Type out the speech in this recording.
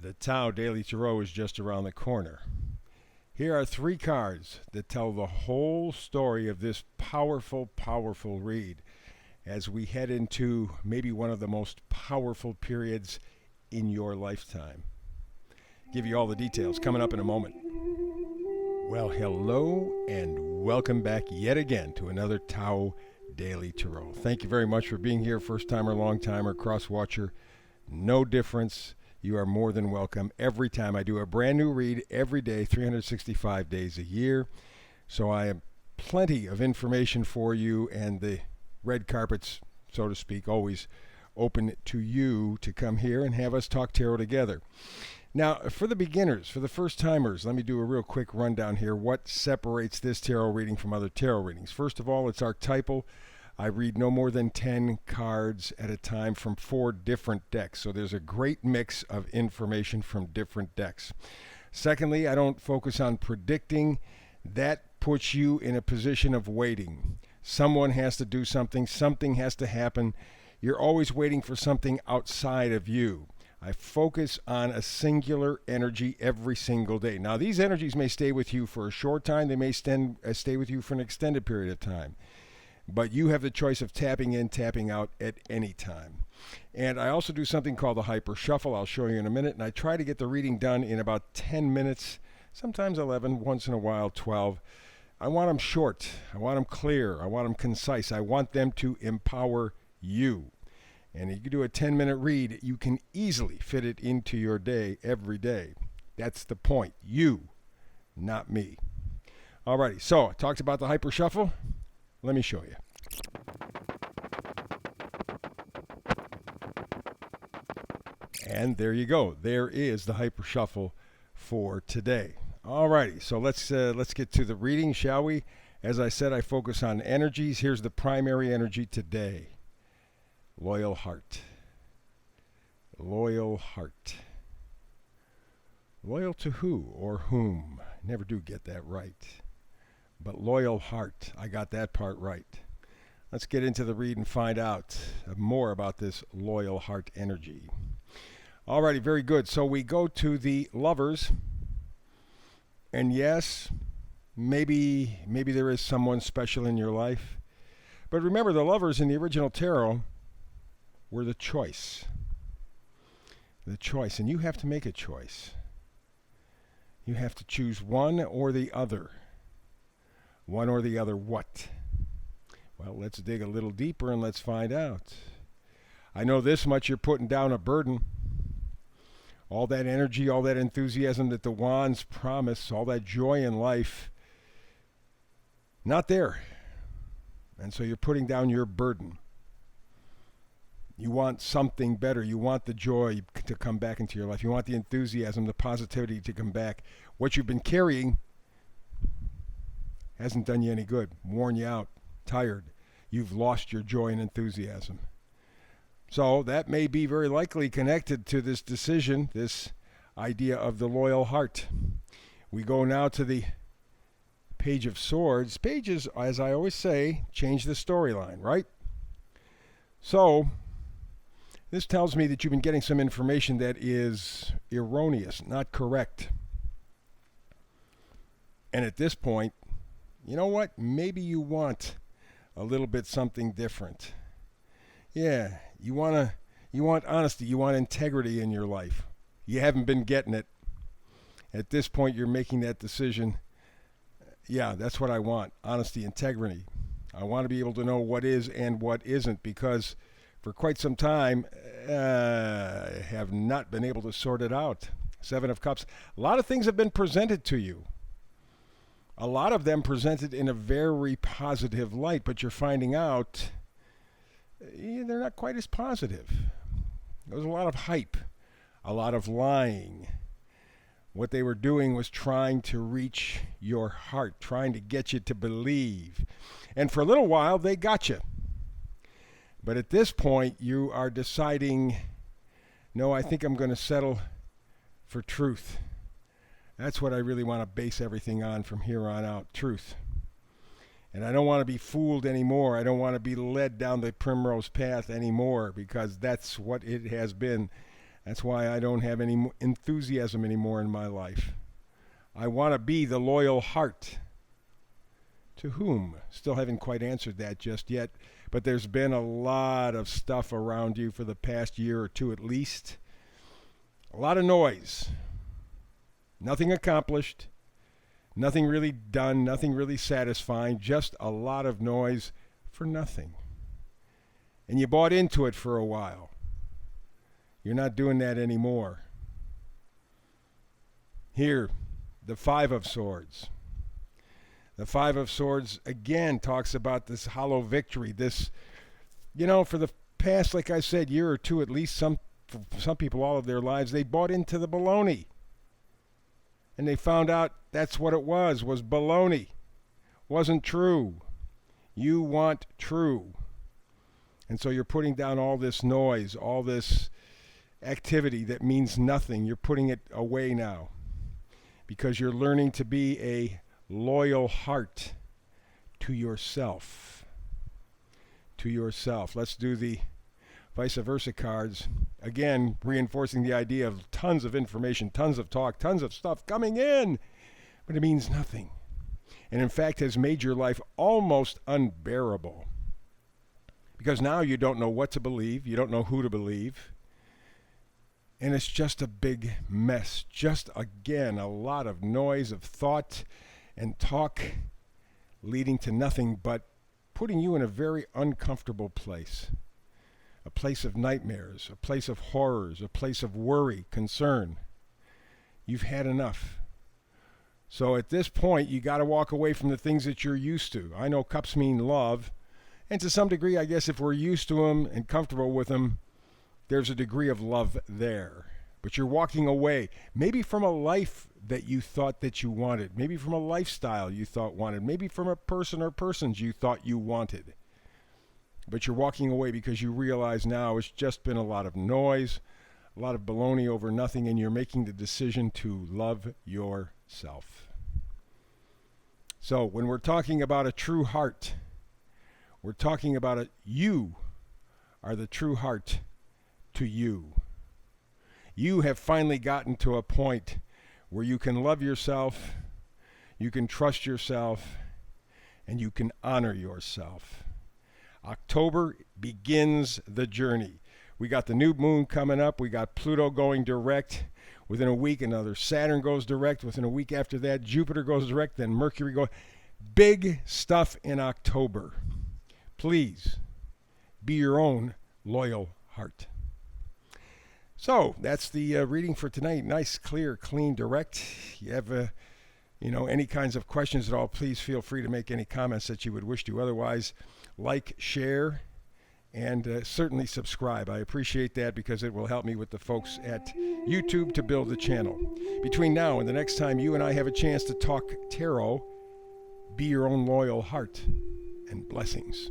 The Tao Daily Tarot is just around the corner. Here are 3 cards that tell the whole story of this powerful, powerful read as we head into maybe one of the most powerful periods in your lifetime. Give you all the details coming up in a moment. Well, hello and welcome back yet again to another Tao Daily Tarot. Thank you very much for being here, first timer, long timer, cross watcher. No difference. You are more than welcome every time. I do a brand new read every day, 365 days a year. So I have plenty of information for you, and the red carpets, so to speak, always open to you to come here and have us talk tarot together. Now, for the beginners, for the first timers, let me do a real quick rundown here. What separates this tarot reading from other tarot readings? First of all, it's archetypal. I read no more than 10 cards at a time from 4 different decks. So there's a great mix of information from different decks. Secondly, I don't focus on predicting. That puts you in a position of waiting. Someone has to do something. Something has to happen. You're always waiting for something outside of you. I focus on a singular energy every single day. Now, these energies may stay with you for a short time. They may stay with you for an extended period of time. But you have the choice of tapping in, tapping out at any time. And I also do something called the hyper shuffle. I'll show you in a minute. And I try to get the reading done in about 10 minutes, sometimes 11, once in a while 12. I want them short. I want them clear. I want them concise. I want them to empower you. And if you do a 10-minute read, you can easily fit it into your day every day. That's the point. You, not me. Alrighty, so I talked about the hyper shuffle. Let me show you. And there you go. There is the hyper shuffle for today. Alrighty, so let's get to the reading, shall we? As I said, I focus on energies. Here's the primary energy today. Loyal heart. Loyal heart. Loyal to who or whom? I never do get that right. But loyal heart, I got that part right. Let's get into the read and find out more about this loyal heart energy. Alrighty, very good. So we go to the lovers. And yes, maybe there is someone special in your life. But remember, the lovers in the original tarot were the choice. The choice. And you have to make a choice. You have to choose one or the other. One or the other what? Well, let's dig a little deeper and let's find out. I know this much, you're putting down a burden. All that energy, all that enthusiasm that the wands promise, all that joy in life, not there. And so you're putting down your burden. You want something better. You want the joy to come back into your life. You want the enthusiasm, the positivity to come back. What you've been carrying hasn't done you any good, worn you out, tired. You've lost your joy and enthusiasm. So that may be very likely connected to this decision, this idea of the loyal heart. We go now to the Page of Swords. Pages, as I always say, change the storyline, right? So this tells me that you've been getting some information that is erroneous, not correct. And at this point, you know what? Maybe you want a little bit something different. Yeah, you want honesty, you want integrity in your life. You haven't been getting it. At this point, you're making that decision. Yeah, that's what I want. Honesty, integrity. I want to be able to know what is and what isn't, because for quite some time, I have not been able to sort it out. 7 of Cups. A lot of things have been presented to you. A lot of them presented in a very positive light, but you're finding out they're not quite as positive. There was a lot of hype, a lot of lying. What they were doing was trying to reach your heart, trying to get you to believe. And for a little while, they got you. But at this point, you are deciding, no, I think I'm going to settle for truth. That's what I really want to base everything on from here on out, truth. And I don't want to be fooled anymore. I don't want to be led down the primrose path anymore, because that's what it has been. That's why I don't have any enthusiasm anymore in my life. I want to be the loyal heart. To whom? Still haven't quite answered that just yet, but there's been a lot of stuff around you for the past year or two at least. A lot of noise. Nothing accomplished. Nothing really done. Nothing really satisfying. Just a lot of noise for nothing. And you bought into it for a while. You're not doing that anymore. Here, the Five of Swords. The Five of Swords, again, talks about this hollow victory. This, for the past, like I said, year or two, at least some people all of their lives, they bought into the baloney. And they found out that's what it was baloney. Wasn't true. You want true. And so you're putting down all this noise, all this activity that means nothing. You're putting it away now because you're learning to be a loyal heart to yourself. To yourself. Let's do the vice versa cards. Again, reinforcing the idea of tons of information, tons of talk, tons of stuff coming in, but it means nothing. And in fact has made your life almost unbearable. Because now you don't know what to believe, you don't know who to believe. And it's just a big mess. Just, again, a lot of noise of thought and talk leading to nothing but putting you in a very uncomfortable place. A place of nightmares, a place of horrors, a place of worry, concern. You've had enough. So at this point, you got to walk away from the things that you're used to. I know cups mean love. And to some degree, I guess if we're used to them and comfortable with them, there's a degree of love there. But you're walking away, maybe from a life that you thought that you wanted, maybe from a lifestyle you thought wanted, maybe from a person or persons you thought you wanted. But you're walking away because you realize now it's just been a lot of noise, a lot of baloney over nothing, and you're making the decision to love yourself. So when we're talking about a true heart, we're talking about it. You are the true heart to you. You have finally gotten to a point where you can love yourself, you can trust yourself, and you can honor yourself. October begins the journey. We got the new moon coming up. We got Pluto going direct. Within a week, another Saturn goes direct. Within a week after that, Jupiter goes direct. Then Mercury goes. Big stuff in October. Please be your own loyal heart. So that's the reading for tonight. Nice, clear, clean, direct. You have any kinds of questions at all, please feel free to make any comments that you would wish to. Otherwise, like, share, and certainly subscribe. I appreciate that because it will help me with the folks at YouTube to build the channel. Between now and the next time you and I have a chance to talk tarot, be your own loyal heart, and blessings.